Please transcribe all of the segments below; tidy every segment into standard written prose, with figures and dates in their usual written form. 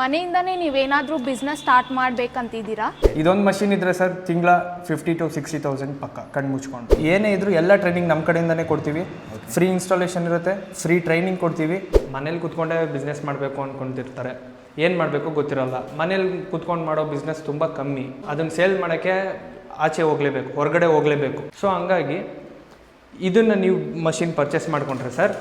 ಮನೆಯಿಂದನೇ ನೀವೇನಾದರೂ business start ಮಾಡಬೇಕಂತಿದ್ದೀರಾ? ಇದೊಂದು machine ಇದ್ರೆ ಸರ್ ತಿಂಗಳ 50,000 to 60,000 ಪಕ್ಕ ಕಣ್ಣು ಮುಚ್ಕೊಂಡು. ಏನೇ ಇದ್ರು ಎಲ್ಲ ಟ್ರೈನಿಂಗ್ ನಮ್ಮ ಕಡೆಯಿಂದನೇ ಕೊಡ್ತೀವಿ. ಫ್ರೀ ಇನ್ಸ್ಟಾಲೇಷನ್ ಇರುತ್ತೆ, ಫ್ರೀ ಟ್ರೈನಿಂಗ್ ಕೊಡ್ತೀವಿ. ಮನೇಲಿ ಕೂತ್ಕೊಂಡೇ ಬಿಸ್ನೆಸ್ ಮಾಡಬೇಕು ಅಂದ್ಕೊಂಡಿರ್ತಾರೆ, ಏನು ಮಾಡಬೇಕು ಗೊತ್ತಿರಲ್ಲ. ಮನೇಲಿ ಕೂತ್ಕೊಂಡು ಮಾಡೋ ಬಿಸ್ನೆಸ್ ತುಂಬ ಕಮ್ಮಿ, ಅದನ್ನು ಸೇಲ್ ಮಾಡೋಕ್ಕೆ ಆಚೆ ಹೋಗಲೇಬೇಕು, ಹೊರಗಡೆ ಹೋಗಲೇಬೇಕು. ಸೊ ಹಂಗಾಗಿ ಇದನ್ನು ನೀವು ಮಷಿನ್ ಪರ್ಚೇಸ್ ಮಾಡಿಕೊಂಡ್ರೆ ಸರ್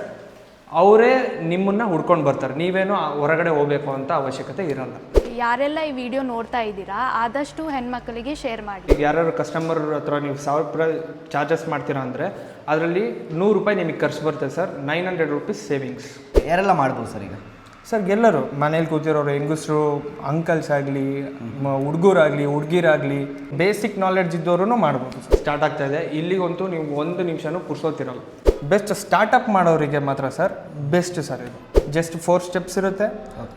ಅವರೇ ನಿಮ್ಮನ್ನು ಹುಡ್ಕೊಂಡು ಬರ್ತಾರೆ, ನೀವೇನು ಹೊರಗಡೆ ಹೋಗಬೇಕು ಅಂತ ಅವಶ್ಯಕತೆ ಇರಲ್ಲ. ಯಾರೆಲ್ಲ ಈ ವಿಡಿಯೋ ನೋಡ್ತಾ ಇದ್ದೀರಾ ಆದಷ್ಟು ಹೆಣ್ಮಕ್ಳಿಗೆ ಶೇರ್ ಮಾಡಿ. ಈಗ ಯಾರು ಕಸ್ಟಮರ್ ಹತ್ರ ನೀವು 1000 ರೂಪಾಯಿ ಚಾರ್ಜಸ್ ಮಾಡ್ತೀರಾ ಅಂದರೆ ಅದರಲ್ಲಿ 100 ರೂಪಾಯಿ ನಿಮಗೆ ಖರ್ಚು ಬರುತ್ತೆ ಸರ್, 900 ರೂಪೀಸ್ ಸೇವಿಂಗ್ಸ್. ಯಾರೆಲ್ಲ ಮಾಡ್ಬೋದು ಸರ್ ಈಗ? ಸರ್ ಎಲ್ಲರೂ ಮನೇಲಿ ಕೂತಿರೋರು, ಹೆಂಗಸರು, ಅಂಕಲ್ಸ್ ಆಗಲಿ, ಹುಡುಗರಾಗಲಿ, ಹುಡುಗಿರಾಗಲಿ, ಬೇಸಿಕ್ ನಾಲೆಡ್ಜ್ ಇದ್ದವರು ಮಾಡ್ಬೋದು. ಸ್ಟಾರ್ಟ್ ಆಗ್ತಾ ಇದೆ, ಇಲ್ಲಿಗಂತೂ ನೀವು 1 ನಿಮಿಷನೂ ಪುರ್ಸೋತಿರಲ್ಲ. ಬೆಸ್ಟ್ ಸ್ಟಾರ್ಟಪ್ ಮಾಡೋರಿಗೆ ಮಾತ್ರ ಸರ್ ಬೆಸ್ಟ್ ಸರ್ ಇದು. ಜಸ್ಟ್ 4 ಸ್ಟೆಪ್ಸ್ ಇರುತ್ತೆ,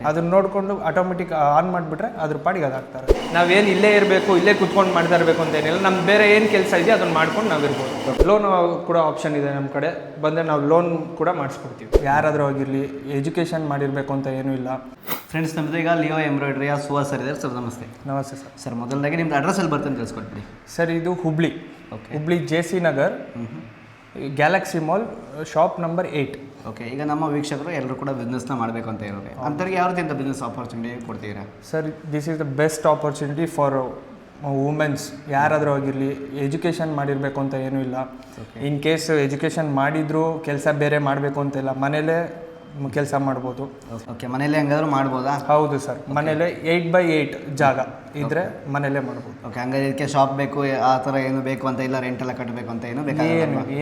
ಅದನ್ನ ನೋಡಿಕೊಂಡು ಆಟೋಮೆಟಿಕ್ ಆನ್ ಮಾಡಿಬಿಟ್ರೆ ಅದ್ರ ಪಾಡಿಗೆ ಅದಾಗ್ತಾರೆ. ನಾವೇನು ಇಲ್ಲೇ ಇರಬೇಕು, ಇಲ್ಲೇ ಕೂತ್ಕೊಂಡು ಮಾಡ್ತಾ ಇರಬೇಕು ಅಂತ ಏನಿಲ್ಲ, ನಮ್ಗೆ ಬೇರೆ ಏನು ಕೆಲಸ ಇದೆಯೋ ಅದನ್ನು ಮಾಡ್ಕೊಂಡು ನಾವು ಇರ್ಬೋದು. ಲೋನ್ ಕೂಡ ಆಪ್ಷನ್ ಇದೆ ನಮ್ಮ ಕಡೆ, ಬಂದರೆ ನಾವು ಲೋನ್ ಕೂಡ ಮಾಡಿಸ್ಕೊಡ್ತೀವಿ. ಯಾರಾದರೂ ಆಗಿರಲಿ, ಎಜುಕೇಷನ್ ಮಾಡಿರಬೇಕು ಅಂತ ಏನೂ ಇಲ್ಲ. ಫ್ರೆಂಡ್ಸ್, ನಮ್ಮದು ಈಗ ಲಿಯೋ ಎಂಬ್ರಾಯ್ಡ್ರಿಯ ಸುಹಾಸ್ ಸರ್ ಇದ್ದಾರೆ ಸರ್. ನಮಸ್ತೆ. ನಮಸ್ತೆ ಸರ್. ಸರ್ ಮೊದಲದಾಗಿ ನಿಮ್ದು ಅಡ್ರೆಸ್ ಅಲ್ಲಿ ಬರ್ತಂತ ತಿಳಿಸ್ಕೊಟ್ಬಿಡಿ ಸರ್. ಇದು Hubli, Hubli JC Nagar, Galaxy mall, shop number 8. Okay, ಈಗ ನಮ್ಮ ವೀಕ್ಷಕರು ಎಲ್ಲರೂ ಕೂಡ ಬಿಸ್ನೆಸ್ನ ಮಾಡಬೇಕು ಅಂತ ಇರೋದು, ಅಂಥವ್ರಿಗೆ ಯಾವ ರೀತಿಯಿಂದ ಬಿಸ್ನೆಸ್ ಆಪರ್ಚುನಿಟಿ ಕೊಡ್ತೀರಾ sir? This is the best opportunity for women's. ಯಾರಾದರೂ ಆಗಿರಲಿ, ಎಜುಕೇಷನ್ ಮಾಡಿರಬೇಕು ಅಂತ ಏನೂ ಇಲ್ಲ. ಇನ್ ಕೇಸ್ ಎಜುಕೇಷನ್ ಮಾಡಿದರೂ ಕೆಲಸ ಬೇರೆ ಮಾಡಬೇಕು ಅಂತಿಲ್ಲ, ಮನೇಲೇ ಕೆಲಸ ಮಾಡ್ಬೋದು. ಓಕೆ, ಮನೇಲಿ ಹೆಂಗಾದ್ರೂ ಮಾಡ್ಬೋದಾ? ಹೌದು ಸರ್, ಮನೇಲೆ 8x8 ಜಾಗ ಇದ್ರೆ ಮನೇಲೇ ಮಾಡ್ಬೋದು. ಓಕೆ, ಹಂಗಾದ್ರೆ ಇದಕ್ಕೆ ಶಾಪ್ ಬೇಕು ಆ ಥರ ಏನು ಬೇಕು ಅಂತ ಇಲ್ಲ, ರೆಂಟ್ ಎಲ್ಲ ಕಟ್ಟಬೇಕು ಅಂತ ಏನು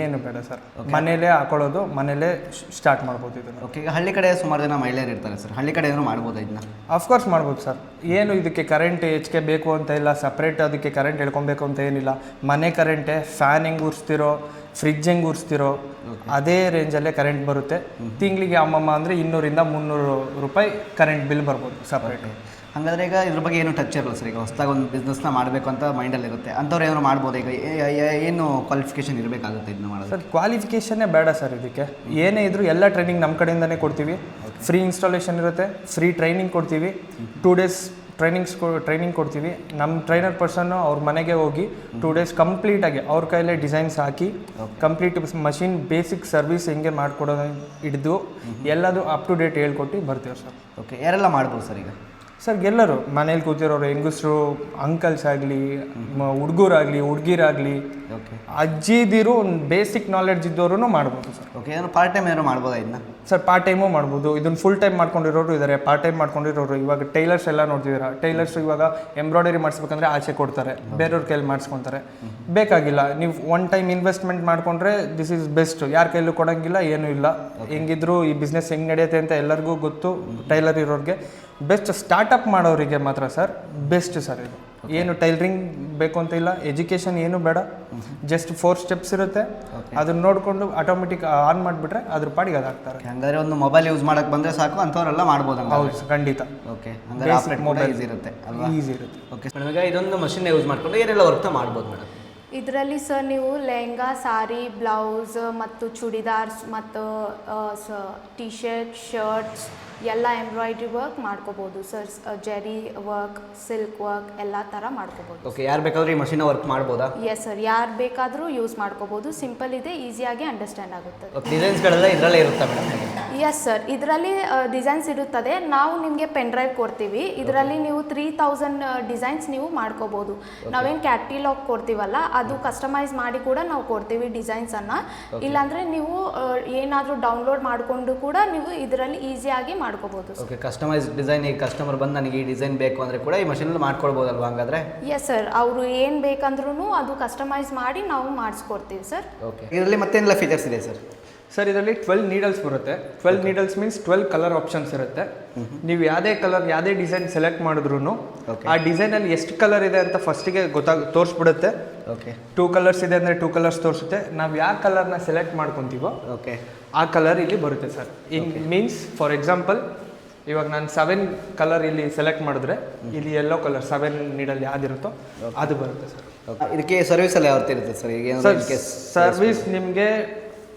ಏನು ಬೇಡ ಸರ್, ಮನೇಲೇ ಹಾಕೊಳ್ಳೋದು, ಮನೇಲೇ ಸ್ಟಾರ್ಟ್ ಮಾಡ್ಬೋದು ಇದನ್ನು. ಓಕೆ, ಈಗ ಹಳ್ಳಿ ಕಡೆ ಸುಮಾರು ಜನ ಮಹಿಳೆಯರು ಇರ್ತಾರೆ ಸರ್, ಹಳ್ಳಿ ಕಡೆ ಏನೋ ಮಾಡ್ಬೋದು ಇದನ್ನ? ಅಫ್ಕೋರ್ಸ್ ಮಾಡ್ಬೋದು ಸರ್. ಏನು ಇದಕ್ಕೆ ಕರೆಂಟ್ ಹೆಚ್ಚಿಗೆ ಬೇಕು ಅಂತ ಇಲ್ಲ, ಸಪ್ರೇಟ್ ಅದಕ್ಕೆ ಕರೆಂಟ್ ಹೇಳ್ಕೊಬೇಕು ಅಂತ ಏನಿಲ್ಲ. ಮನೆ ಕರೆಂಟೇ, ಫ್ಯಾನ್ ಹೆಂಗೆ ಉರಿಸ್ತಿರೋ, ಫ್ರಿಜ್ ಹೆಂಗೆ ಉರಿಸ್ತಿರೋ ಅದೇ ರೇಂಜಲ್ಲೇ ಕರೆಂಟ್ ಬರುತ್ತೆ. ತಿಂಗಳಿಗೆ ಅಮ್ಮಮ್ಮ ಅಂದರೆ 200-300 ರೂಪಾಯಿ ಕರೆಂಟ್ ಬಿಲ್ ಬರ್ಬೋದು ಸಪ್ರೇಟು. ಹಾಗಾದ್ರೆ ಈಗ ಇದ್ರ ಬಗ್ಗೆ ಏನು ಟಚ್ ಇರಲ್ಲ ಸರ್. ಈಗ ಹೊಸದಾಗಿ ಒಂದು ಬಿಸ್ನೆಸ್ನ ಮಾಡಬೇಕು ಅಂತ ಮೈಂಡಲ್ಲಿರುತ್ತೆ, ಅಂಥವ್ರು ಏನಾದ್ರು ಮಾಡ್ಬೋದು? ಈಗ ಏನು ಕ್ವಾಲಿಫಿಕೇಷನ್ ಇರಬೇಕಾಗುತ್ತೆ ಇದನ್ನ ಮಾಡೋದು? ಸರ್ ಕ್ವಾಲಿಫಿಕೇಷನ್ನೇ ಬೇಡ ಸರ್ ಇದಕ್ಕೆ. ಏನೇ ಇದ್ದರೂ ಎಲ್ಲ ಟ್ರೈನಿಂಗ್ ನಮ್ಮ ಕಡೆಯಿಂದನೇ ಕೊಡ್ತೀವಿ. ಫ್ರೀ ಇನ್ಸ್ಟಾಲೇಷನ್ ಇರುತ್ತೆ, ಫ್ರೀ ಟ್ರೈನಿಂಗ್ ಕೊಡ್ತೀವಿ. 2 days ಟ್ರೈನಿಂಗ್ ಕೊಡ್ತೀವಿ. ನಮ್ಮ ಟ್ರೈನರ್ ಪರ್ಸನ್ನು ಅವ್ರ ಮನೆಗೆ ಹೋಗಿ 2 days ಕಂಪ್ಲೀಟಾಗಿ ಅವ್ರ ಕೈಲೇ ಡಿಸೈನ್ಸ್ ಹಾಕಿ ಕಂಪ್ಲೀಟ್ ಮಷಿನ್ ಬೇಸಿಕ್ ಸರ್ವಿಸ್ ಹೆಂಗೆ ಮಾಡಿಕೊಡೋದು ಹಿಡಿದು ಎಲ್ಲದು ಅಪ್ ಟು ಡೇಟ್ ಹೇಳ್ಕೊಟ್ಟು ಬರ್ತೀವಿ ಸರ್. ಓಕೆ, ಯಾರೆಲ್ಲ ಮಾಡ್ಬೋದು ಸರ್ ಈಗ? ಸರ್ ಎಲ್ಲರೂ ಮನೇಲಿ ಕೂತಿರೋರು, ಹೆಂಗಸರು, ಅಂಕಲ್ಸ್ ಆಗಲಿ, ಹುಡುಗರಾಗಲಿ, ಹುಡುಗಿರಾಗಲಿ, ಅಜ್ಜಿದಿರು, ಒಂದು ಬೇಸಿಕ್ ನಾಲೆಡ್ಜ್ ಇದ್ದವರು ಮಾಡ್ಬೋದು ಸರ್. ಓಕೆ, ಏನೋ ಪಾರ್ಟ್ ಟೈಮ್ ಏನೋ ಮಾಡ್ಬೋದಾ ಇದನ್ನ? ಸರ್ ಪಾರ್ಟ್ ಟೈಮು ಮಾಡ್ಬೋದು. ಇದನ್ನು ಫುಲ್ ಟೈಮ್ ಮಾಡ್ಕೊಂಡಿರೋರು ಇದ್ದಾರೆ, ಪಾರ್ಟ್ ಟೈಮ್ ಮಾಡ್ಕೊಂಡಿರೋರು. ಇವಾಗ ಟೈಲರ್ಸ್ ಎಲ್ಲ ನೋಡ್ತಿದ್ದೀರಾ, ಟೈಲರ್ಸ್ ಇವಾಗ ಎಂಬ್ರಾಯ್ಡರಿ ಮಾಡಿಸ್ಬೇಕಂದ್ರೆ ಆಚೆ ಕೊಡ್ತಾರೆ, ಬೇರೆಯವ್ರ ಕೈಲಿ ಮಾಡಿಸ್ಕೊತಾರೆ. ಬೇಕಾಗಿಲ್ಲ, ನೀವು 1 time ಇನ್ವೆಸ್ಟ್ಮೆಂಟ್ ಮಾಡಿಕೊಂಡ್ರೆ ದಿಸ್ ಈಸ್ ಬೆಸ್ಟ್. ಯಾರ ಕೈಲೂ ಕೊಡೋಂಗಿಲ್ಲ, ಏನೂ ಇಲ್ಲ. ಹೆಂಗಿದ್ರು ಈ ಬಿಸ್ನೆಸ್ ಹೆಂಗೆ ನಡೆಯುತ್ತೆ ಅಂತ ಎಲ್ಲರಿಗೂ ಗೊತ್ತು. ಟೈಲರ್ ಇರೋರಿಗೆ ಬೆಸ್ಟ್, ಸ್ಟಾರ್ಟಪ್ ಮಾಡೋರಿಗೆ ಮಾತ್ರ ಸರ್ ಬೆಸ್ಟ್ ಸರ್ ಇದು. ಏನು ಟೈಲರಿಂಗ್ ಬೇಕು ಅಂತ ಇಲ್ಲ, ಎಜುಕೇಷನ್ ಏನು ಬೇಡ, ಜಸ್ಟ್ 4 ಸ್ಟೆಪ್ಸ್ ಇರುತ್ತೆ, ಅದನ್ನ ನೋಡಿಕೊಂಡು ಆಟೋಮೆಟಿಕ್ ಆನ್ ಮಾಡಿಬಿಟ್ರೆ ಅದ್ರ ಪಾಡಿಗೆ ಅದಾಗ್ತಾರೆ. ಹಂಗಾದ್ರೆ ಒಂದು ಮೊಬೈಲ್ ಯೂಸ್ ಮಾಡಕ್ಕೆ ಬಂದರೆ ಸಾಕು, ಅಂಥವರೆಲ್ಲ ಮಾಡ್ಬೋದು? ಹೌದು ಖಂಡಿತ. ಓಕೆ, ಹಂಗಾದ್ರೆ ಮೊಬೈಲ್ ಈಸಿ ಇರುತ್ತೆ ಅಲ್ವಾ? ಈಸಿ ಇರುತ್ತೆ. ಓಕೆ ಮೇಡಮ್, ಈಗ ಇದೊಂದು ಮಷಿನ್ ಯೂಸ್ ಮಾಡಿಕೊಂಡು ಏನೆಲ್ಲ ವರ್ಕ್ ಮಾಡ್ಬೋದು ಮೇಡಮ್? ಇದರಲ್ಲಿ ಸರ್ ನೀವು ಲೆಹಂಗಾ, ಸಾರಿ, ಬ್ಲೌಸ್ ಮತ್ತು ಚೂಡಿದಾರ್ಸ್ ಮತ್ತು ಟಿ-ಶರ್ಟ್, ಶರ್ಟ್ಸ್ ಎಲ್ಲ ಎಂಬ್ರಾಯ್ಡ್ರಿ ವರ್ಕ್ ಮಾಡ್ಕೋಬೋದು sir. Jerry work, silk work ಎಲ್ಲ ಥರ ಮಾಡ್ಕೋಬೋದು. ಓಕೆ, ಯಾರು ಬೇಕಾದರೂ ಈ ಮಷಿನ್ ವರ್ಕ್ ಮಾಡ್ಬೋದಾ? ಎಸ್ ಸರ್, ಯಾರು ಬೇಕಾದರೂ ಯೂಸ್ ಮಾಡ್ಕೋಬೋದು. ಸಿಂಪಲ್ ಇದೆ, ಈಸಿಯಾಗಿ ಅಂಡರ್ಸ್ಟ್ಯಾಂಡ್ ಆಗುತ್ತೆ. ಡಿಸೈನ್ಸ್ಗಳೆಲ್ಲ ಇದರಲ್ಲೇ ಇರುತ್ತೆ ಮೇಡಮ್? ಎಸ್ ಸರ್, ಇದರಲ್ಲಿ ಡಿಸೈನ್ಸ್ ಇರುತ್ತದೆ. ನಾವು ನಿಮಗೆ ಪೆನ್ ಡ್ರೈವ್ ಕೊಡ್ತೀವಿ, ಇದರಲ್ಲಿ ನೀವು 3000 ಡಿಸೈನ್ಸ್ ನೀವು ಮಾಡ್ಕೋಬೋದು. ನಾವೇನು ಕ್ಯಾಟಿಲಾಗ್ ಕೊಡ್ತೀವಲ್ಲ ಅದು ಕಸ್ಟಮೈಸ್ ಮಾಡಿ ಕೂಡ ನಾವು ಕೊಡ್ತೀವಿ ಡಿಸೈನ್ಸನ್ನು. ಇಲ್ಲಾಂದರೆ ನೀವು ಏನಾದರೂ ಡೌನ್ಲೋಡ್ ಮಾಡಿಕೊಂಡು ಕೂಡ ನೀವು ಇದರಲ್ಲಿ ಈಸಿಯಾಗಿ ಮಾಡ್ಕೋಬೋದು. ಓಕೆ, ಕಸ್ಟಮೈಸ್ ಡಿಸೈನ್, ಈಗ ಕಸ್ಟಮರ್ ಬಂದು ನನಗೆ ಈ ಡಿಸೈನ್ ಬೇಕು ಅಂದರೆ ಕೂಡ ಈ ಮಷೀನಲ್ಲಿ ಮಾಡ್ಕೊಳ್ಬೋದಲ್ವಾ ಹಂಗಾದ್ರೆ? ಎಸ್ ಸರ್, ಅವರು ಏನು ಬೇಕಂದ್ರೂ ಅದು ಕಸ್ಟಮೈಸ್ ಮಾಡಿ ನಾವು ಮಾಡಿಸ್ಕೊಡ್ತೀವಿ ಸರ್. ಓಕೆ, ಇದರಲ್ಲಿ ಮತ್ತೇನೆಲ್ಲ ಫೀಚರ್ಸ್ ಇದೆ ಸರ್? ಸರ್ ಇದರಲ್ಲಿ 12 ನೀಡಲ್ಸ್ ಬರುತ್ತೆ. 12 ನೀಡಲ್ಸ್ ಮೀನ್ಸ್ 12 ಕಲರ್ ಆಪ್ಷನ್ಸ್ ಇರುತ್ತೆ. ನೀವು ಯಾವುದೇ ಕಲರ್, ಯಾವುದೇ ಡಿಸೈನ್ ಸೆಲೆಕ್ಟ್ ಮಾಡಿದ್ರು ಆ ಡಿಸೈನಲ್ಲಿ ಎಷ್ಟು ಕಲರ್ ಇದೆ ಅಂತ ಫಸ್ಟಿಗೆ ತೋರಿಸ್ಬಿಡುತ್ತೆ. ಓಕೆ, 2 ಕಲರ್ಸ್ ಇದೆ ಅಂದರೆ 2 ಕಲರ್ಸ್ ತೋರಿಸುತ್ತೆ. ನಾವು ಯಾವ ಕಲರ್ನ ಸೆಲೆಕ್ಟ್ ಮಾಡ್ಕೊತೀವೋ ಓಕೆ ಆ ಕಲರ್ ಇಲ್ಲಿ ಬರುತ್ತೆ ಸರ್. ಮೀನ್ಸ್ ಫಾರ್ ಎಕ್ಸಾಂಪಲ್ ಇವಾಗ ನಾನು 7 ಕಲರ್ ಇಲ್ಲಿ ಸೆಲೆಕ್ಟ್ ಮಾಡಿದ್ರೆ ಇಲ್ಲಿ ಯೆಲ್ಲೋ ಕಲರ್ 7 ನೀಡಲ್ ಯಾವ್ದಿರುತ್ತೋ ಅದು ಬರುತ್ತೆ ಸರ್. ಇದಕ್ಕೆ ಸರ್ವಿಸ್ ಎಲ್ಲ ಯಾವ ಇರುತ್ತೆ ಸರ್? ಈಗ ಸರ್ವಿಸ್ ನಿಮಗೆ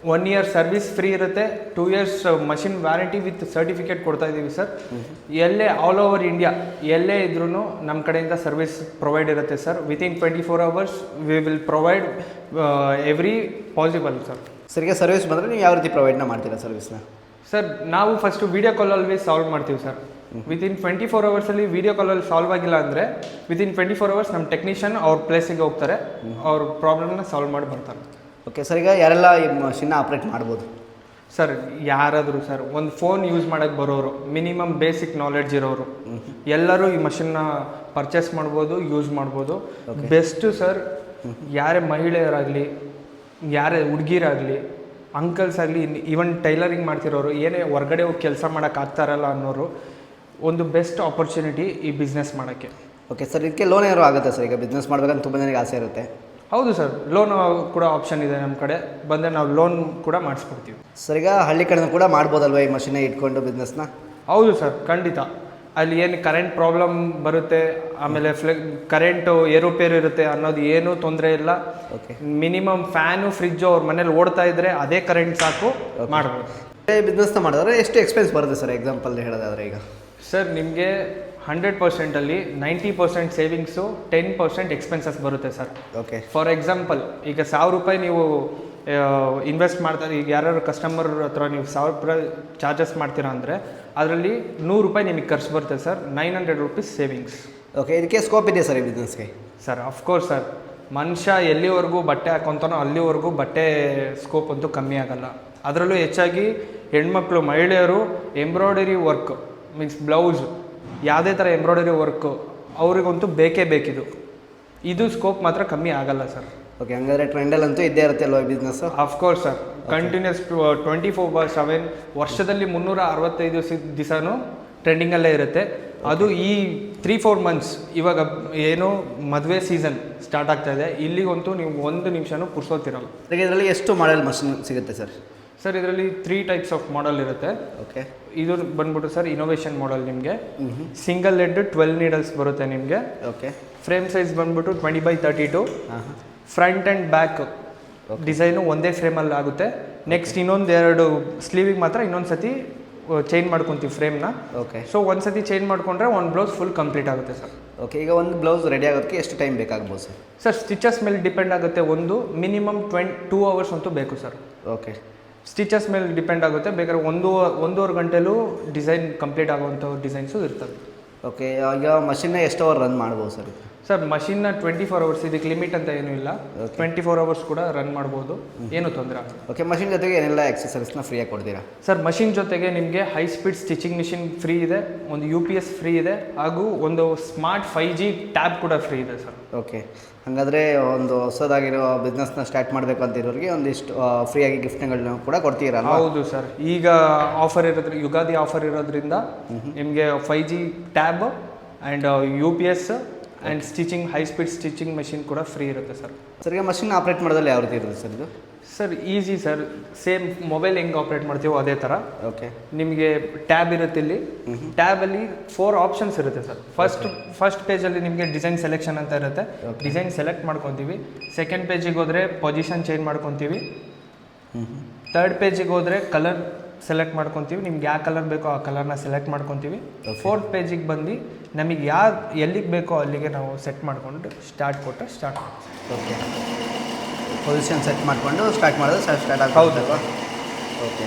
1 ಇಯರ್ ಸರ್ವಿಸ್ ಫ್ರೀ ಇರುತ್ತೆ, 2 years machine warranty with certificate ಕೊಡ್ತಾ ಇದ್ದೀವಿ ಸರ್. ಎಲ್ಲೇ ಆಲ್ ಓವರ್ ಇಂಡಿಯಾ ಎಲ್ಲೇ ಇದ್ರೂ ನಮ್ಮ ಕಡೆಯಿಂದ ಸರ್ವಿಸ್ ಪ್ರೊವೈಡ್ ಇರುತ್ತೆ sir. Within 24 hours we will provide every possible sir. Sir ಈಗ ಸರ್ವಿಸ್ ಬಂದರೆ ನೀವು ಯಾವ ರೀತಿ ಪ್ರೊವೈಡ್ನ ಮಾಡ್ತೀರಾ ಸರ್ವಿಸ್ನ? ಸರ್ ನಾವು ಫಸ್ಟು ವೀಡಿಯೋ ಕಾಲಲ್ಲಿ ಸಾಲ್ವ್ ಮಾಡ್ತೀವಿ ಸರ್. ವಿತಿನ್ 24 ಅವರ್ಸಲ್ಲಿ ವೀಡಿಯೋ ಕಾಲಲ್ಲಿ ಸಾಲ್ವ್ ಆಗಿಲ್ಲ ಅಂದರೆ ವಿತಿನ್ 24 ಅವರ್ಸ್ ನಮ್ಮ ಟೆಕ್ನಿಷಿಯನ್ ಅವ್ರ ಪ್ಲೇಸಿಗೆ ಹೋಗ್ತಾರೆ, ಅವ್ರ ಪ್ರಾಬ್ಲಮ್ನ ಸಾಲ್ವ್ ಮಾಡಿ ಬರ್ತಾರೆ. ಓಕೆ ಸರ್, ಈಗ ಯಾರೆಲ್ಲ ಈ ಮಷಿನ್ನ ಆಪ್ರೇಟ್ ಮಾಡ್ಬೋದು? ಸರ್ ಯಾರಾದರೂ ಸರ್, ಒಂದು ಫೋನ್ ಯೂಸ್ ಮಾಡೋಕ್ಕೆ ಬರೋರು, ಮಿನಿಮಮ್ ಬೇಸಿಕ್ ನಾಲೆಡ್ಜ್ ಇರೋರು ಎಲ್ಲರೂ ಈ ಮಷಿನ್ನ ಪರ್ಚೇಸ್ ಮಾಡ್ಬೋದು, ಯೂಸ್ ಮಾಡ್ಬೋದು. ಬೆಸ್ಟು ಸರ್, ಯಾರೇ ಮಹಿಳೆಯರಾಗಲಿ, ಯಾರೇ ಹುಡುಗಿರಾಗಲಿ, ಅಂಕಲ್ಸ್ ಆಗಲಿ, ಈವನ್ ಟೈಲರಿಂಗ್ ಮಾಡ್ತಿರೋರು, ಏನೇ ಹೊರ್ಗಡೆ ಹೋಗಿ ಕೆಲಸ ಮಾಡೋಕ್ಕಾಗ್ತಾರಲ್ಲ ಅನ್ನೋರು, ಒಂದು ಬೆಸ್ಟ್ ಆಪರ್ಚುನಿಟಿ ಈ ಬಿಸ್ನೆಸ್ ಮಾಡೋಕ್ಕೆ. ಓಕೆ ಸರ್, ಇದಕ್ಕೆ ಲೋನ್ ಏನಾರು ಆಗುತ್ತೆ ಸರ್? ಈಗ ಬಿಸ್ನೆಸ್ ಮಾಡ್ಬೇಕಂತ ತುಂಬ ಜನಕ್ಕೆ ಆಸೆ ಇರುತ್ತೆ. ಹೌದು ಸರ್, ಲೋನ್ ಕೂಡ ಆಪ್ಷನ್ ಇದೆ ನಮ್ಮ ಕಡೆ, ಬಂದರೆ ನಾವು ಲೋನ್ ಕೂಡ ಮಾಡಿಸ್ಕೊಡ್ತೀವಿ. ಸರ್ ಈಗ ಹಳ್ಳಿ ಕಡೆ ಕೂಡ ಮಾಡ್ಬೋದಲ್ವ ಈ ಮಷಿನೇ ಇಟ್ಕೊಂಡು ಬಿಸ್ನೆಸ್ನ? ಹೌದು ಸರ್, ಖಂಡಿತ. ಅಲ್ಲಿ ಏನು ಕರೆಂಟ್ ಪ್ರಾಬ್ಲಮ್ ಬರುತ್ತೆ, ಆಮೇಲೆ ಕರೆಂಟು ಏರುಪೇರು ಇರುತ್ತೆ ಅನ್ನೋದು ಏನೂ ತೊಂದರೆ ಇಲ್ಲ. ಓಕೆ, ಮಿನಿಮಮ್ ಫ್ಯಾನು ಫ್ರಿಜ್ಜು ಅವ್ರ ಮನೇಲಿ ಓಡ್ತಾ ಇದ್ದರೆ ಅದೇ ಕರೆಂಟ್ ಸಾಕು, ಮಾಡ್ಬೋದು. ಬಿಸ್ನೆಸ್ನ ಮಾಡಿದ್ರೆ ಎಷ್ಟು ಎಕ್ಸ್ಪೆನ್ಸ್ ಬರುತ್ತೆ ಸರ್? ಎಕ್ಸಾಂಪಲ್ ಹೇಳೋದಾದ್ರೆ ಈಗ ಸರ್ ನಿಮಗೆ 100%ಅಲ್ಲಿ 90% ಸೇವಿಂಗ್ಸು, 10% ಎಕ್ಸ್ಪೆನ್ಸಸ್ ಬರುತ್ತೆ ಸರ್. ಓಕೆ, ಫಾರ್ ಎಕ್ಸಾಂಪಲ್ ಈಗ 1000 ರೂಪಾಯಿ ನೀವು ಇನ್ವೆಸ್ಟ್ ಮಾಡ್ತಾರೆ, ಈಗ ಯಾರು ಕಸ್ಟಮರ್ ಹತ್ರ ನೀವು 1000 ರೂಪಾಯಿ ಚಾರ್ಜಸ್ ಮಾಡ್ತೀರಾ ಅಂದರೆ ಅದರಲ್ಲಿ 100 ರೂಪಾಯಿ ನಿಮಗೆ ಖರ್ಚು ಬರುತ್ತೆ ಸರ್. 900 rupees savings. ಓಕೆ, ಇದಕ್ಕೆ ಸ್ಕೋಪ್ ಇದೆ ಸರ್ ಈ ಬಿಸ್ನೆಸ್ಗೆ? ಸರ್ ಅಫ್ಕೋರ್ಸ್ ಸರ್, ಮನುಷ್ಯ ಎಲ್ಲಿವರೆಗೂ ಬಟ್ಟೆ ಹಾಕೊತಾನೋ ಅಲ್ಲಿವರೆಗೂ ಬಟ್ಟೆ ಸ್ಕೋಪ್ ಅಂತೂ ಕಮ್ಮಿ ಆಗಲ್ಲ. ಅದರಲ್ಲೂ ಹೆಚ್ಚಾಗಿ ಹೆಣ್ಮಕ್ಳು, ಮಹಿಳೆಯರು ಎಂಬ್ರಾಯ್ಡರಿ ವರ್ಕ್ ಮೀನ್ಸ್ ಬ್ಲೌಸ್, ಯಾವುದೇ ಥರ ಎಂಬ್ರಾಯ್ಡರಿ ವರ್ಕು ಅವ್ರಿಗಂತೂ ಬೇಕೇ ಬೇಕಿದು. ಇದು ಸ್ಕೋಪ್ ಮಾತ್ರ ಕಮ್ಮಿ ಆಗಲ್ಲ ಸರ್. ಓಕೆ, ಹಂಗಾದ್ರೆ ಟ್ರೆಂಡಲ್ಲಂತೂ ಇದ್ದೇ ಇರುತ್ತೆ ಅಲ್ವಾ ಬಿಸ್ನೆಸ್ಸು? ಅಫ್ಕೋರ್ಸ್ ಸರ್, ಕಂಟಿನ್ಯೂಸ್ 24/7 ವರ್ಷದಲ್ಲಿ 365 ದಿವಸನೂ ಟ್ರೆಂಡಿಂಗಲ್ಲೇ ಇರುತ್ತೆ. ಅದು ಈ 3-4 ಮಂತ್ಸ್ ಇವಾಗ ಏನು ಮದುವೆ ಸೀಸನ್ ಸ್ಟಾರ್ಟ್ ಆಗ್ತಾ ಇದೆ, ಇಲ್ಲಿಗಂತೂ ನೀವು 1 ನಿಮಿಷನೂ ಪುರ್ಸೋತಿರಲ್ಲ. ಇದರಲ್ಲಿ ಎಷ್ಟು ಮಾಡೆಲ್ ಮಷಿನ್ ಸಿಗುತ್ತೆ ಸರ್? ಸರ್ ಇದರಲ್ಲಿ 3 types ಆಫ್ ಮಾಡೆಲ್ ಇರುತ್ತೆ. ಓಕೆ, ಇದು ಬಂದ್ಬಿಟ್ಟು ಸರ್ ಇನೋವೇಷನ್ ಮಾಡೆಲ್, ನಿಮಗೆ ಸಿಂಗಲ್ ಲೆಡ್ 12 ನೀಡಲ್ಸ್ ಬರುತ್ತೆ ನಿಮಗೆ. ಓಕೆ, ಫ್ರೇಮ್ ಸೈಜ್ ಬಂದ್ಬಿಟ್ಟು 20/32. ಫ್ರಂಟ್ ಆ್ಯಂಡ್ ಬ್ಯಾಕ್ ಡಿಸೈನು ಒಂದೇ ಫ್ರೇಮಲ್ಲಿ ಆಗುತ್ತೆ. ನೆಕ್ಸ್ಟ್ ಇನ್ನೊಂದು 2 ಸ್ಲೀವಿಗೆ ಮಾತ್ರ ಇನ್ನೊಂದು ಸತಿ ಚೇಂಜ್ ಮಾಡ್ಕೊತೀವಿ ಫ್ರೇಮ್ನ. ಓಕೆ, ಸೊ ಒಂದು ಸತಿ ಚೇಂಜ್ ಮಾಡಿಕೊಂಡ್ರೆ ಒಂದು ಬ್ಲೌಸ್ ಫುಲ್ ಕಂಪ್ಲೀಟ್ ಆಗುತ್ತೆ ಸರ್. ಓಕೆ, ಈಗ ಒಂದು ಬ್ಲೌಸ್ ರೆಡಿ ಆಗೋದಕ್ಕೆ ಎಷ್ಟು ಟೈಮ್ ಬೇಕಾಗ್ಬೋದು ಸರ್? ಸರ್ ಸ್ಟಿಚಸ್ ಮೇಲೆ ಡಿಪೆಂಡ್ ಆಗುತ್ತೆ. ಒಂದು ಮಿನಿಮಮ್ 2 hours ಅಂತೂ ಬೇಕು ಸರ್. ಓಕೆ, ಸ್ಟಿಚಸ್ ಮೇಲೆ ಡಿಪೆಂಡ್ ಆಗುತ್ತೆ. ಬೇಕಾದ್ರೆ 1-1.5 ಗಂಟೆಲೂ ಡಿಸೈನ್ ಕಂಪ್ಲೀಟ್ ಆಗುವಂಥ ಡಿಸೈನ್ಸು ಇರ್ತವೆ. ಓಕೆ, ಈಗ ಮಷಿನ್ನ ಎಷ್ಟು ಅವರ್ ರನ್ ಮಾಡ್ಬೋದು ಸರ್? ಸರ್ ಮಷಿನ್ನ 24 hours, ಇದಕ್ಕೆ ಲಿಮಿಟ್ ಅಂತ ಏನೂ ಇಲ್ಲ. 24 hours ಕೂಡ ರನ್ ಮಾಡ್ಬೋದು, ಏನೂ ತೊಂದರೆ ಆಗಲ್ಲ. ಓಕೆ, ಮಷಿನ್ ಜೊತೆಗೆ ಏನೆಲ್ಲ ಎಕ್ಸಸರೀಸ್ನ ಫ್ರೀಯಾಗಿ ಕೊಡ್ತೀರಾ? ಸರ್ ಮಷಿನ್ ಜೊತೆಗೆ ನಿಮಗೆ high speed stitching machine free ಇದೆ, ಒಂದು UPS ಫ್ರೀ ಇದೆ, ಹಾಗೂ ಒಂದು ಸ್ಮಾರ್ಟ್ 5G ಟ್ಯಾಬ್ ಕೂಡ ಫ್ರೀ ಇದೆ ಸರ್. ಓಕೆ, ಹಾಗಾದರೆ ಒಂದು ಹೊಸದಾಗಿರೋ ಬಿಸ್ನೆಸ್ನ ಸ್ಟಾರ್ಟ್ ಮಾಡಬೇಕು ಅಂತ ಇರೋರಿಗೆ ಒಂದಿಷ್ಟು ಫ್ರೀಯಾಗಿ ಗಿಫ್ಟ್ಗಳನ್ನ ಕೂಡ ಕೊಡ್ತೀರಲ್ಲ? ಹೌದು ಸರ್, ಈಗ ಆಫರ್ ಇರೋದ್ರ ಯುಗಾದಿ ಆಫರ್ ಇರೋದ್ರಿಂದ ನಿಮಗೆ 5G tab and UPS and stitching high speed stitching machine ಕೂಡ ಫ್ರೀ ಇರುತ್ತೆ ಸರ್. ಸರ್ ಈಗ ಮಷಿನ್ ಆಪ್ರೇಟ್ ಮಾಡೋದ್ರಲ್ಲಿ ಯಾವ ರೀತಿ ಇರುತ್ತೆ ಸರ್ ಇದು? Sir easy sir, same mobile ಹೆಂಗೆ ಆಪ್ರೇಟ್ ಮಾಡ್ತೀವೋ ಅದೇ ಥರ. ಓಕೆ, ನಿಮಗೆ ಟ್ಯಾಬ್ ಇರುತ್ತೆ. ಇಲ್ಲಿ ಟ್ಯಾಬಲ್ಲಿ 4 ಆಪ್ಷನ್ಸ್ ಇರುತ್ತೆ ಸರ್. ಫಸ್ಟ್ ಪೇಜಲ್ಲಿ ನಿಮಗೆ ಡಿಸೈನ್ ಸೆಲೆಕ್ಷನ್ ಅಂತ ಇರುತ್ತೆ. ಡಿಸೈನ್ ಸೆಲೆಕ್ಟ್ ಮಾಡ್ಕೊತೀವಿ. ಸೆಕೆಂಡ್ ಪೇಜಿಗೆ ಹೋದರೆ ಪೊಸಿಷನ್ ಚೇಂಜ್ ಮಾಡ್ಕೊತೀವಿ. ಥರ್ಡ್ ಪೇಜಿಗೆ ಹೋದರೆ ಕಲರ್ ಸೆಲೆಕ್ಟ್ ಮಾಡ್ಕೊತೀವಿ. ನಿಮ್ಗೆ ಯಾವ ಕಲರ್ ಬೇಕೋ ಆ ಕಲರ್ನ ಸೆಲೆಕ್ಟ್ ಮಾಡ್ಕೊತೀವಿ. 4th ಪೇಜಿಗೆ ಬಂದು ನಮಗೆ ಎಲ್ಲಿಗೆ ಬೇಕೋ ಅಲ್ಲಿಗೆ ನಾವು ಸೆಟ್ ಮಾಡಿಕೊಂಡು ಸ್ಟಾರ್ಟ್ ಕೊಟ್ಟರೆ ಸ್ಟಾರ್ಟ್ ಮಾಡ್ತೀವಿ. ಓಕೆ, ಪೊಸಿಷನ್ ಸೆಟ್ ಮಾಡಿಕೊಂಡು ಸ್ಟಾರ್ಟ್ ಮಾಡಿದ್ರೆ ಸ್ಟಾರ್ಟ್ ಆಗಿ ಹೌದಲ್ವಾ? Okay,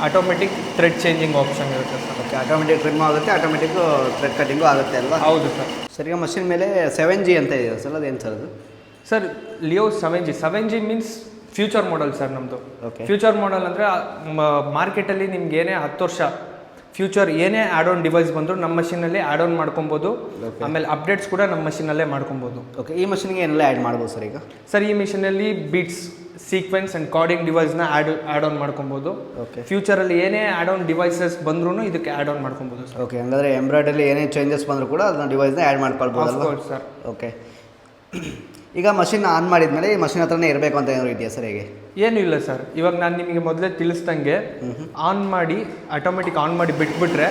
automatic thread changing option ಇರುತ್ತೆ ಸರ್. ಓಕೆ, ಆಟೋಮೆಟಿಕ್ ಟ್ರಿಮ್ ಆಗುತ್ತೆ, ಆಟೋಮೆಟಿಕ್ ಥ್ರೆಡ್ ಕಟ್ಟಿಂಗು ಆಗುತ್ತೆ ಅಲ್ವಾ? ಹೌದು ಸರ್. ಸರ್ ಈಗ ಮಷಿನ್ ಮೇಲೆ 7G ಅಂತ ಇದೆ ಸರ್, ಅದೇನು ಸರ್ ಅದು? Sir Leo 7G means future model sir ನಮ್ಮದು. ಓಕೆ, ಫ್ಯೂಚರ್ ಮಾಡೆಲ್ ಅಂದರೆ ಮಾರ್ಕೆಟಲ್ಲಿ ನಿಮ್ಗೆ ಏನೇ 10 ವರ್ಷ ಫ್ಯೂಚರ್ ಏನೇ ಆ್ಯಡ್ ಆನ್ ಡಿವೈಸ್ ಬಂದರೂ ನಮ್ಮ ಮಷಿನಲ್ಲಿ ಆ್ಯಡ್ ಆನ್ ಮಾಡ್ಕೊಬೋದು. ಆಮೇಲೆ ಅಪ್ಡೇಟ್ಸ್ ಕೂಡ ನಮ್ಮ ಮಷಿನಲ್ಲೇ ಮಾಡ್ಕೊಬೋದು. ಓಕೆ, ಈ ಮಷಿನ್ಗೆ ಏನೆಲ್ಲ ಆ್ಯಡ್ ಮಾಡ್ಬೋದು ಸರ್ ಈಗ? ಸರ್ ಈ ಮಿಷಿನಲ್ಲಿ ಬೀಟ್ಸ್, ಸೀಕ್ವೆನ್ಸ್ ಆ್ಯಂಡ್ ಕಾರ್ಡಿಂಗ್ ಡಿವೈಸ್ನ ಆ್ಯಡ್ ಆನ್ ಮಾಡ್ಕೊಬೋದು. ಓಕೆ, ಫ್ಯೂಚರಲ್ಲಿ ಏನೇ ಆ್ಯಡ್ ಆನ್ ಡಿವೈಸಸ್ ಬಂದ್ರೂ ಇದಕ್ಕೆ ಆ್ಯಡ್ ಆನ್ ಮಾಡ್ಕೊಬೋದು ಸರ್. ಓಕೆ, ಹಂಗಾದ್ರೆ ಎಂಬ್ರಾಯ್ಡರಿ ಏನೇ ಚೇಂಜಸ್ ಬಂದರೂ ಕೂಡ ಅದನ್ನ ಡಿವೈಸ್ನ ಆ್ಯಡ್ ಮಾಡ್ಕೊಳ್ಬೋದು ಸರ್. ಓಕೆ, ಈಗ ಮಷಿನ್ ಆನ್ ಮಾಡಿದ್ಮೇಲೆ ಈ ಮಷಿನ್ ಹತ್ರನೇ ಇರಬೇಕು ಅಂತ ಏನಾದ್ರು ಇದೆಯಾ ಸರ್ ಹೇಗೆ? ಏನೂ ಇಲ್ಲ ಸರ್, ಇವಾಗ ನಾನು ನಿಮಗೆ ಮೊದಲೇ ತಿಳಿಸ್ದಂಗೆ ಆನ್ ಮಾಡಿ ಆಟೋಮೆಟಿಕ್ ಆನ್ ಮಾಡಿ ಬಿಟ್ಬಿಟ್ರೆ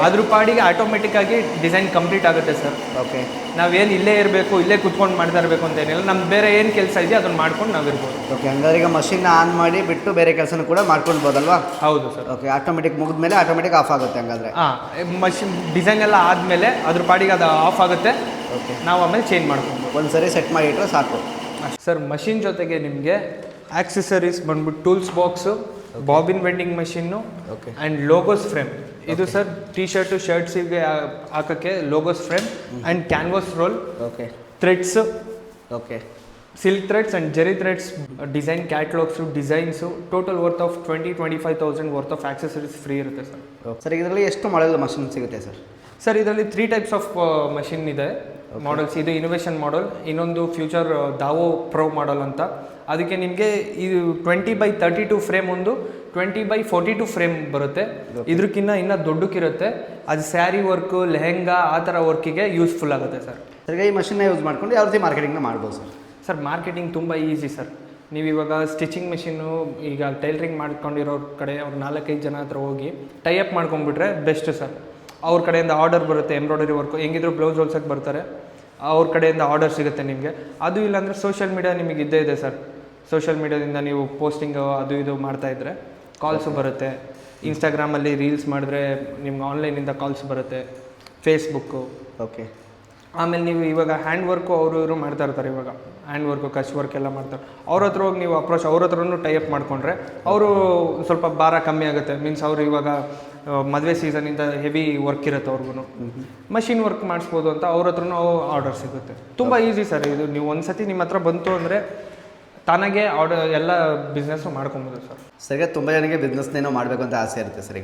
ಅದ್ರ ಪಾಡಿಗೆ ಆಟೋಮೆಟಿಕ್ ಆಗಿ ಡಿಸೈನ್ ಕಂಪ್ಲೀಟ್ ಆಗುತ್ತೆ ಸರ್. ಓಕೆ, ನಾವೇನು ಇಲ್ಲೇ ಇರಬೇಕು, ಇಲ್ಲೇ ಕುತ್ಕೊಂಡು ಮಾಡ್ತಾ ಇರಬೇಕು ಅಂತ ಏನಿಲ್ಲ, ನಮ್ದು ಬೇರೆ ಏನು ಕೆಲಸ ಇದೆಯಾ ಅದನ್ನು ಮಾಡ್ಕೊಂಡು ನಾವು ಇರ್ಬೋದು. ಓಕೆ, ಹಂಗಾದ್ರೆ ಈಗ ಮಷಿನ್ ಆನ್ ಮಾಡಿ ಬಿಟ್ಟು ಬೇರೆ ಕೆಲಸನೂ ಕೂಡ ಮಾಡ್ಕೊಳ್ಬೋದಲ್ವಾ? ಹೌದು ಸರ್. ಓಕೆ, ಆಟೋಮೆಟಿಕ್ ಮುಗಿದ್ಮೇಲೆ ಆಟೋಮೆಟಿಕ್ ಆಫ್ ಆಗುತ್ತೆ ಹಂಗಾದ್ರೆ? ಹಾಂ, ಮಷಿನ್ ಡಿಸೈನ್ ಎಲ್ಲ ಆದಮೇಲೆ ಅದ್ರ ಪಾಡಿಗೆ ಅದು ಆಫ್ ಆಗುತ್ತೆ. ಓಕೆ, ನಾವು ಆಮೇಲೆ ಚೇಂಜ್ ಮಾಡ್ಕೊಂಡು ಒಂದು ಸರಿ ಸೆಟ್ ಮಾಡಿಟ್ರೆ ಸಾಕು. ಸರ್ ಮಷಿನ್ ಜೊತೆಗೆ ನಿಮಗೆ ಆಕ್ಸೆಸರೀಸ್ ಬಂದ್ಬಿಟ್ಟು tools box, bobbin winding machine okay, and logos frame. ಇದು ಸರ್ ಟೀ ಶರ್ಟು ಶರ್ಟ್ಸಿಗೆ ಹಾಕೋಕ್ಕೆ logos frame and canvas roll. Okay, threads, okay, silk threads and zari threads, design catalogues, designs, total worth of 20-25,000 worth of accessories free ಇರುತ್ತೆ sir. Sir ಇದರಲ್ಲಿ ಎಷ್ಟು model machine ಸಿಗುತ್ತೆ sir? Sir ಇದರಲ್ಲಿ 3 types of machine ಇದೆ models. ಇದು innovation model, ಇನ್ನೊಂದು future Dahao pro model ಅಂತ. ಅದಕ್ಕೆ ನಿಮಗೆ ಇದು 20x32 ಫ್ರೇಮ್, ಒಂದು 20x42 ಫ್ರೇಮ್ ಬರುತ್ತೆ. ಇದಕ್ಕಿಂತ ಇನ್ನೂ ದೊಡ್ಡಕ್ಕಿರುತ್ತೆ. ಅದು ಸ್ಯಾರಿ ವರ್ಕು, ಲೆಹೆಂಗಾ ಆ ಥರ ವರ್ಕಿಗೆ ಯೂಸ್ಫುಲ್ ಆಗುತ್ತೆ ಸರ್. ಸರ್ ಈ ಮಷಿನ್ನ ಯೂಸ್ ಮಾಡ್ಕೊಂಡು ಯಾವ ರೀತಿ ಮಾರ್ಕೆಟಿಂಗ್ನ ಮಾಡ್ಬೋದು ಸರ್? ಸರ್ ಮಾರ್ಕೆಟಿಂಗ್ ತುಂಬ ಈಸಿ ಸರ್. ನೀವು ಇವಾಗ ಸ್ಟಿಚಿಂಗ್ ಮಿಷಿನ್ನು ಈಗ ಟೈಲರಿಂಗ್ ಮಾಡ್ಕೊಂಡಿರೋ ಕಡೆ ಅವ್ರು 4-5 ಜನ ಹತ್ರ ಹೋಗಿ ಟೈಅಪ್ ಮಾಡ್ಕೊಂಡ್ಬಿಟ್ರೆ ಬೆಸ್ಟ್ ಸರ್. ಅವ್ರ ಕಡೆಯಿಂದ ಆರ್ಡರ್ ಬರುತ್ತೆ, ಎಂಬ್ರಾಯ್ಡರಿ ವರ್ಕು, ಹೆಂಗಿದ್ರು ಬ್ಲೌಸ್ ಹೊಲ್ಸೋಕ್ಕೆ ಬರ್ತಾರೆ, ಅವ್ರ ಕಡೆಯಿಂದ ಆರ್ಡರ್ ಸಿಗುತ್ತೆ ನಿಮಗೆ. ಅದು ಇಲ್ಲಾಂದರೆ ಸೋಷಿಯಲ್ ಮೀಡಿಯಾ ನಿಮಗೆ ಇದ್ದೇ ಇದೆ ಸರ್. ಸೋಷಿಯಲ್ ಮೀಡಿಯಾದಿಂದ ನೀವು ಪೋಸ್ಟಿಂಗು ಅದು ಇದು ಮಾಡ್ತಾಯಿದ್ರೆ ಕಾಲ್ಸು ಬರುತ್ತೆ. ಇನ್ಸ್ಟಾಗ್ರಾಮಲ್ಲಿ ರೀಲ್ಸ್ ಮಾಡಿದ್ರೆ ನಿಮ್ಗೆ ಆನ್ಲೈನಿಂದ ಕಾಲ್ಸ್ ಬರುತ್ತೆ, ಫೇಸ್ಬುಕ್ಕು. ಓಕೆ, ಆಮೇಲೆ ನೀವು ಇವಾಗ ಹ್ಯಾಂಡ್ ವರ್ಕು ಅವರು ಇವರು ಮಾಡ್ತಾ ಇರ್ತಾರೆ. ಇವಾಗ ಹ್ಯಾಂಡ್ ವರ್ಕು, ಕಚ್ ವರ್ಕ್ ಎಲ್ಲ ಮಾಡ್ತಾರೆ. ಅವ್ರ ಹತ್ರ ಹೋಗಿ ನೀವು ಅಪ್ರೋಚ್, ಅವ್ರ ಹತ್ರನೂ ಟೈಅಪ್ ಮಾಡಿಕೊಂಡ್ರೆ ಅವರು ಸ್ವಲ್ಪ ಭಾರ ಕಮ್ಮಿ ಆಗುತ್ತೆ. ಮೀನ್ಸ್ ಅವರು ಇವಾಗ ಮದುವೆ ಸೀಸನಿಂದ ಹೆವಿ ವರ್ಕ್ ಇರುತ್ತೆ ಅವ್ರಿಗೂ, ಮಷಿನ್ ವರ್ಕ್ ಮಾಡಿಸ್ಬೋದು ಅಂತ ಅವ್ರ ಹತ್ರನೂ ಆರ್ಡರ್ ಸಿಗುತ್ತೆ. ತುಂಬ ಈಸಿ ಸರ್ ಇದು. ನೀವು ಒಂದು ಸತಿ ನಿಮ್ಮ ಹತ್ರ ಬಂತು ಅಂದರೆ ತಾನಾಗೆ ಆರ್ಡರ್ ಎಲ್ಲ ಬಿಸ್ನೆಸ್ಸು ಮಾಡ್ಕೊಬೋದು ಸರ್. ಸರಿಗೆ ತುಂಬ ಜನಕ್ಕೆ ಬಿಸ್ನೆಸ್ನೇನೋ ಮಾಡಬೇಕು ಅಂತ ಆಸೆ ಇರುತ್ತೆ ಸರ್.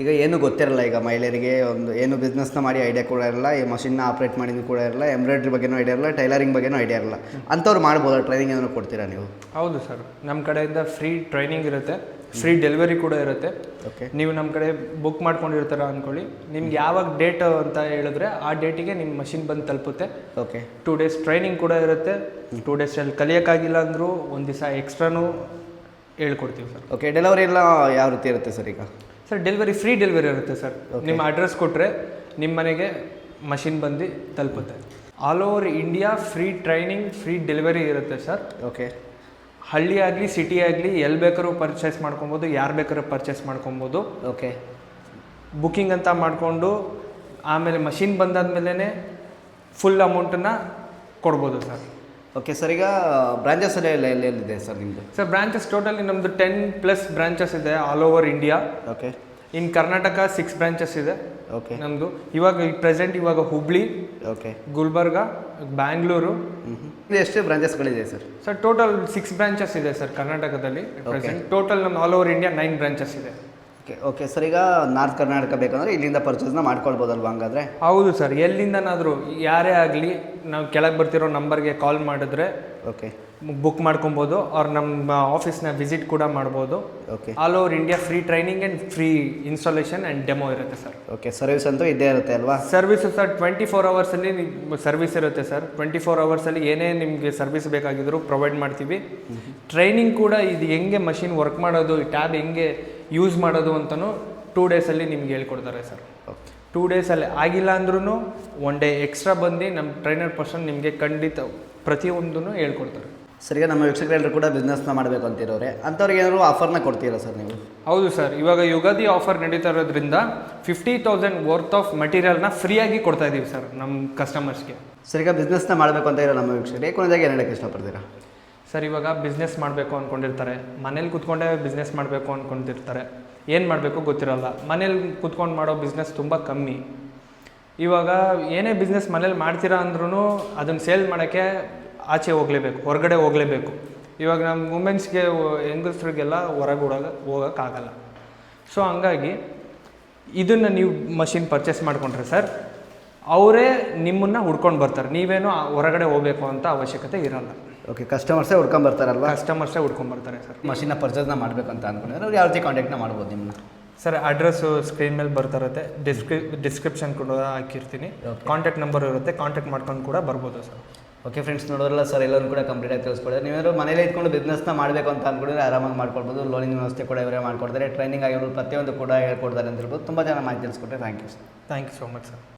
ಈಗ ಏನೂ ಗೊತ್ತಿರಲ್ಲ. ಈಗ ಮಹಿಳೆಯರಿಗೆ ಒಂದು ಏನು ಬಿಸ್ನೆಸ್ನ ಮಾಡಿ ಐಡಿಯಾ ಕೂಡ ಇರಲ್ಲ, ಈ ಮಷಿನ್ನ ಆಪ್ರೇಟ್ ಮಾಡಿದ್ದು ಕೂಡ ಇರಲ್ಲ, ಎಂಬ್ರಾಯ್ಡ್ರಿ ಬಗ್ಗೆನೂ ಐಡಿಯಾ ಇರಲ್ಲ, ಟೈಲರಿಂಗ್ ಬಗ್ಗೆನೂ ಐಡಿಯಾ ಇರಲ್ಲ. ಅಂಥವ್ರು ಮಾಡ್ಬೋದಾ? ಟ್ರೈನಿಂಗ್ ಏನಾದ್ರು ಕೊಡ್ತೀರಾ ನೀವು? ಹೌದು ಸರ್, ನಮ್ಮ ಕಡೆಯಿಂದ ಫ್ರೀ ಟ್ರೈನಿಂಗ್ ಇರುತ್ತೆ, ಫ್ರೀ ಡೆಲಿವರಿ ಕೂಡ ಇರುತ್ತೆ. ಓಕೆ, ನೀವು ನಮ್ಮ ಕಡೆ ಬುಕ್ ಮಾಡ್ಕೊಂಡಿರ್ತಾರ ಅಂದ್ಕೊಳ್ಳಿ, ನಿಮ್ಗೆ ಯಾವಾಗ ಡೇಟ್ ಅಂತ ಹೇಳಿದ್ರೆ ಆ ಡೇಟಿಗೆ ನಿಮ್ಮ ಮಷಿನ್ ಬಂದು ತಲುಪುತ್ತೆ. ಓಕೆ, 2 ಡೇಸ್ ಟ್ರೈನಿಂಗ್ ಕೂಡ ಇರುತ್ತೆ. 2 ಡೇಸಲ್ಲಿ ಕಲಿಯೋಕ್ಕಾಗಿಲ್ಲ ಅಂದರೂ ಒಂದು ದಿವಸ ಎಕ್ಸ್ಟ್ರಾನೂ ಹೇಳ್ಕೊಡ್ತೀವಿ ಸರ್. ಓಕೆ, ಡೆಲಿವರಿ ಎಲ್ಲ ಯಾವ ರೀತಿ ಇರುತ್ತೆ ಸರ್? ಈಗ ಸರ್ ಡೆಲಿವರಿ ಫ್ರೀ ಡೆಲಿವರಿ ಇರುತ್ತೆ ಸರ್. ನಿಮ್ಮ ಅಡ್ರೆಸ್ ಕೊಟ್ಟರೆ ನಿಮ್ಮ ಮನೆಗೆ ಮಷಿನ್ ಬಂದು ತಲುಪುತ್ತೆ. All over India free training, free delivery ಇರುತ್ತೆ ಸರ್. ಓಕೆ, ಹಳ್ಳಿ ಆಗಲಿ ಸಿಟಿ ಆಗಲಿ ಎಲ್ಲಿ ಬೇಕಾದ್ರೂ ಪರ್ಚೇಸ್ ಮಾಡ್ಕೊಬೋದು, ಯಾರು ಬೇಕಾದ್ರೂ ಪರ್ಚೇಸ್ ಮಾಡ್ಕೊಬೋದು. ಓಕೆ, ಬುಕ್ಕಿಂಗ್ ಅಂತ ಮಾಡಿಕೊಂಡು ಆಮೇಲೆ ಮಷಿನ್ ಬಂದಾದ್ಮೇಲೆ ಫುಲ್ ಅಮೌಂಟನ್ನು ಕೊಡ್ಬೋದು ಸರ್. ಓಕೆ ಸರ್, ಈಗ ಬ್ರಾಂಚಸ್ ಎಲ್ಲಿದೆ ಸರ್ ನಿಮ್ಮದು? ಸರ್ ಬ್ರಾಂಚಸ್ ಟೋಟಲಿ ನಮ್ಮದು 10+ ಬ್ರಾಂಚಸ್ ಇದೆ ಆಲ್ ಓವರ್ ಇಂಡಿಯಾ. ಓಕೆ, ಇನ್ ಕರ್ನಾಟಕ 6 ಬ್ರಾಂಚಸ್ ಇದೆ ಓಕೆ ನಮ್ಮದು. ಇವಾಗ ಹುಬ್ಳಿ, ಓಕೆ, ಗುಲ್ಬರ್ಗ, ಬ್ಯಾಂಗ್ಳೂರು. ಎಷ್ಟು ಬ್ರಾಂಚಸ್ಗಳಿದೆ ಸರ್? ಸರ್ ಟೋಟಲ್ 6 ಬ್ರಾಂಚಸ್ ಇದೆ ಸರ್ ಕರ್ನಾಟಕದಲ್ಲಿ ಪ್ರೆಸೆಂಟ್. ಟೋಟಲ್ ನಮ್ಮ ಆಲ್ ಓವರ್ ಇಂಡಿಯಾ 9 ಬ್ರಾಂಚಸ್ ಇದೆ. ಓಕೆ, ಓಕೆ ಸರ್, ಈಗ ನಾರ್ತ್ ಕರ್ನಾಟಕ ಬೇಕಂದ್ರೆ ಇಲ್ಲಿಂದ ಪರ್ಚೇಸ್ನ ಮಾಡ್ಕೊಳ್ಬೋದಲ್ವ ಹಂಗಾದ್ರೆ? ಹೌದು ಸರ್, ಎಲ್ಲಿಂದನಾದರೂ ಯಾರೇ ಆಗಲಿ ನಾವು ಕೆಳಗೆ ಬರ್ತಿರೋ ನಂಬರ್ಗೆ ಕಾಲ್ ಮಾಡಿದ್ರೆ ಓಕೆ ಬುಕ್ ಮಾಡ್ಕೊಬೋದು. ಅವ್ರು ನಮ್ಮ ಆಫೀಸ್ನ ವಿಸಿಟ್ ಕೂಡ ಮಾಡ್ಬೋದು. Okay, all over India free training and free installation and demo ಇರುತ್ತೆ ಸರ್. ಓಕೆ, ಸರ್ವಿಸ್ ಅಂತೂ ಇದ್ದೇ ಇರುತ್ತೆ ಅಲ್ವಾ? ಸರ್ವಿಸು ಸರ್ 24 ಅವರ್ಸಲ್ಲಿ ಸರ್ವಿಸ್ ಇರುತ್ತೆ ಸರ್. 24 ಅವರ್ಸಲ್ಲಿ ಏನೇ ನಿಮಗೆ ಸರ್ವಿಸ್ ಬೇಕಾಗಿದ್ರು ಪ್ರೊವೈಡ್ ಮಾಡ್ತೀವಿ. ಟ್ರೈನಿಂಗ್ ಕೂಡ ಇದು ಹೆಂಗೆ ಮಷಿನ್ ವರ್ಕ್ ಮಾಡೋದು, ಈ ಟ್ಯಾಬ್ ಹೆಂಗೆ ಯೂಸ್ ಮಾಡೋದು ಅಂತಲೂ 2 ಡೇಸಲ್ಲಿ ನಿಮ್ಗೆ ಹೇಳ್ಕೊಡ್ತಾರೆ ಸರ್. 2 ಡೇಸಲ್ಲಿ ಆಗಿಲ್ಲ ಅಂದ್ರೂ 1 ಡೇ ಎಕ್ಸ್ಟ್ರಾ ಬಂದು ನಮ್ಮ ಟ್ರೈನರ್ ಪರ್ಸನ್ ನಿಮಗೆ ಖಂಡಿತ ಪ್ರತಿಯೊಂದನ್ನು ಹೇಳ್ಕೊಡ್ತಾರೆ. ಸರ್, ಈಗ ನಮ್ಮ ವೀಕ್ಷಕರೆಲ್ಲರೂ ಕೂಡ ಬಿಸ್ನೆಸ್ನ ಮಾಡಬೇಕು ಅಂತಿರೋರೆ ಅಂಥವ್ರಿಗೆ ಏನಾದ್ರು ಆಫರ್ನ ಕೊಡ್ತೀರಾ ಸರ್ ನೀವು? ಹೌದು ಸರ್, ಇವಾಗ ಯುಗಾದಿ ಆಫರ್ ನಡೀತಾ ಇರೋದ್ರಿಂದ 50,000 ವರ್ತ್ ಆಫ್ ಮಟೀರಿಯಲ್ನ ಫ್ರೀಯಾಗಿ ಕೊಡ್ತಾ ಇದ್ದೀವಿ ಸರ್ ನಮ್ಮ ಕಸ್ಟಮರ್ಸ್ಗೆ. ಸರ್, ಈಗ ಬಿಸ್ನೆಸ್ನ ಮಾಡಬೇಕು ಅಂತ ಇರೋ ನಮ್ಮ ವೀಕ್ಷಕರಿಗೆ ಕೊನೆಯದಾಗಿ ಏನು ಹೇಳೋಕ್ಕೆ ಇಷ್ಟಪಡ್ತೀರಾ? ಸರ್ ಇವಾಗ ಬಿಸ್ನೆಸ್ ಮಾಡಬೇಕು ಅಂದ್ಕೊಂಡಿರ್ತಾರೆ, ಮನೇಲಿ ಕೂತ್ಕೊಂಡೇ ಬಿಸ್ನೆಸ್ ಮಾಡಬೇಕು ಅಂದ್ಕೊಂಡಿರ್ತಾರೆ, ಏನು ಮಾಡಬೇಕು ಗೊತ್ತಿರಲ್ಲ. ಮನೇಲಿ ಕೂತ್ಕೊಂಡು ಮಾಡೋ ಬಿಸ್ನೆಸ್ ತುಂಬ ಕಮ್ಮಿ. ಇವಾಗ ಏನೇ ಬಿಸ್ನೆಸ್ ಮನೇಲಿ ಮಾಡ್ತೀರಾ ಅಂದ್ರೂ ಅದನ್ನು ಸೇಲ್ ಮಾಡೋಕ್ಕೆ ಆಚೆ ಹೋಗಲೇಬೇಕು, ಹೊರಗಡೆ ಹೋಗಲೇಬೇಕು. ಇವಾಗ ನಮ್ಮ ವುಮೆನ್ಸ್ಗೆ, ಹೆಂಗಸ್ರಿಗೆಲ್ಲ ಹೊರಗೆ ಹೋಗೋಕ್ಕಾಗಲ್ಲ. ಸೊ ಹಂಗಾಗಿ ಇದನ್ನು ನೀವು ಮಷಿನ್ ಪರ್ಚೇಸ್ ಮಾಡಿಕೊಂಡ್ರೆ ಸರ್ ಅವರೇ ನಿಮ್ಮನ್ನು ಹುಡ್ಕೊಂಡು ಬರ್ತಾರೆ. ನೀವೇನು ಹೊರಗಡೆ ಹೋಗಬೇಕು ಅಂತ ಅವಶ್ಯಕತೆ ಇರಲ್ಲ. ಓಕೆ, ಕಸ್ಟಮರ್ಸೇ ಹುಡ್ಕೊಂಬರ್ತಾರಲ್ವ? ಕಸ್ಟಮರ್ಸೇ ಹುಡ್ಕೊಂಬರ್ತಾರೆ ಸರ್. ಮಷಿನ್ನ ಪರ್ಚೇಸ್ನ ಮಾಡಬೇಕಂತ ಅಂದ್ಕೊಂಡ್ರೆ ಅವ್ರು ಯಾವ ರೀತಿ ಕಾಂಟ್ಯಾಕ್ಟ್ನ ಮಾಡ್ಬೋದು ನಿಮ್ಮನ್ನ? ಸರ್ ಅಡ್ರೆಸ್ಸು ಸ್ಕ್ರೀನ್ ಮೇಲೆ ಬರ್ತಾ ಇರುತ್ತೆ, ಡಿಸ್ಕ್ರಿಪ್ಷನ್ ಕೂಡ ಹಾಕಿರ್ತೀನಿ. ಕಾಂಟ್ಯಾಕ್ಟ್ ನಂಬರ್ ಇರುತ್ತೆ, ಕಾಂಟ್ಯಾಕ್ಟ್ ಮಾಡ್ಕೊಂಡು ಕೂಡ ಬರ್ಬೋದು ಸರ್. ಓಕೆ ಫ್ರೆಂಡ್ಸ್, ನೋಡೋರಲ್ಲ ಸರ್ ಎಲ್ಲರೂ ಕೂಡ ಕಂಪ್ಲೀಟಾಗಿ ತಿಳಿಸ್ಕೊಡ್ತಾರೆ. ನೀವೇನಾದ್ರು ಮನೇಲಿ ಇಟ್ಕೊಂಡು ಬಿಸ್ನೆಸ್ನ ಮಾಡಬೇಕು ಅಂತ ಅಂದ್ಕೊಂಡಿದ್ರೆ ಆರಾಮಾಗಿ ಮಾಡ್ಕೊಳ್ಬೋದು. ಲೋನಿನ ವ್ಯವಸ್ಥೆ ಕೂಡ ಇವರೇ ಮಾಡ್ಕೊಡ್ತಾರೆ. ಟ್ರೈನಿಂಗ್ ಆಗಿರೋದು ಪ್ರತಿಯೊಂದು ಕೂಡ ಹೇಳ್ಕೊಡ್ತಾರೆ ಅಂತ ಹೇಳ್ಬೋದು. ತುಂಬ ಚೆನ್ನಾಗಿ ಮಾಹಿತಿ ತಿಳಿಸ್ಕೊಟ್ಟರೆ thank you sir. Thank you so much sir.